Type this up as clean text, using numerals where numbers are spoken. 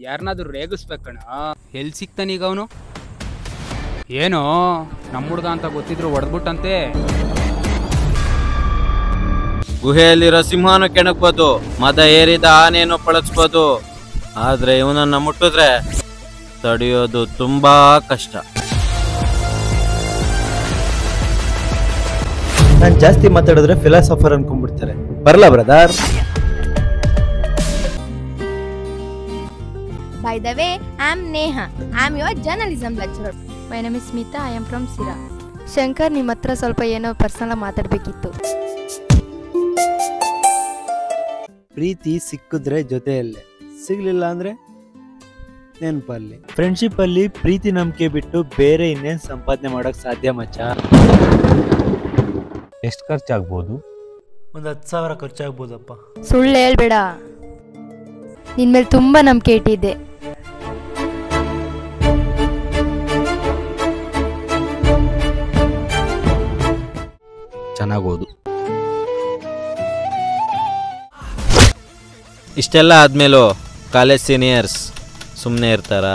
ಯಾರನ್ನಾದ್ರೂ ರೇಗಿಸ್ಬೇಕಣ್ಣ. ಎಲ್ಲಿ ಸಿಗ್ತಾನೀಗ ಅವನು? ಏನೋ ನಮ್ಮ ಹುಡುಗ ಅಂತ ಗೊತ್ತಿದ್ರು ಹೊಡೆದ್ಬಿಟ್ಟಂತೆ. ಗುಹೆಯಲ್ಲಿರೋ ಸಿಂಹನು ಕೆಣಕ್ಬೋದು, ಮದ ಏರಿದ ಆನೆಯನ್ನು ಪಳಗಿಸ್ಬೋದು, ಆದ್ರೆ ಇವನನ್ನ ಮುಟ್ಟಿದ್ರೆ ತಡೆಯೋದು ತುಂಬಾ ಕಷ್ಟ. ನಾನು ಜಾಸ್ತಿ ಮಾತಾಡಿದ್ರೆ ಫಿಲಾಸಫರ್ ಅನ್ಕೊಂಡ್ಬಿಡ್ತಾರೆ. ಬರಲ್ಲ brother. By the way, I am Neha. I am your journalism lecturer. My name is Smita. I am from Sira. Shankar, ನಿಮ್ಮ ಹತ್ರ ಸ್ವಲ್ಪ ಏನೋ ಪರ್ಸನಲ್ ಮಾತಾಡಬೇಕಿತ್ತು. ಪ್ರೀತಿ ಸಿಕ್ಕಿದ್ರೆ ಜೊತೆಯಲ್ಲೇ, ಸಿಗ್ಲಿಲ್ಲ ಅಂದ್ರೆ ನೆನಪಲ್ಲಿ. ಫ್ರೆಂಡ್ಶಿಪ್ ಅಲ್ಲಿ ಪ್ರೀತಿ ನಂಬಿಕೆ ಬಿಟ್ಟು ಬೇರೆ ಇನ್ನೇನ್ ಸಂಪಾದನೆ ಮಾಡಕ್ ಸಾಧ್ಯ ಮಚ್ಚ? ಎಷ್ಟು ಖರ್ಚಾಗ್ಬೋದು? ಒಂದು 10,000 ಖರ್ಚಾಗ್ಬೋದಪ್ಪ. ಸುಳ್ಳು ಹೇಳ್ಬೇಡ, ನಿನ್ ಮೇಲೆ ತುಂಬಾ ನಂಬಿಕೆ ಇಟ್ಟಿದ್ದೆ. ಚೆನ್ನಾಗೋದು. ಇಷ್ಟೆಲ್ಲ ಆದ್ಮೇಲೂ ಕಾಲೇಜ್ ಸೀನಿಯರ್ಸ್ ಸುಮ್ಮನೆ ಇರ್ತಾರಾ?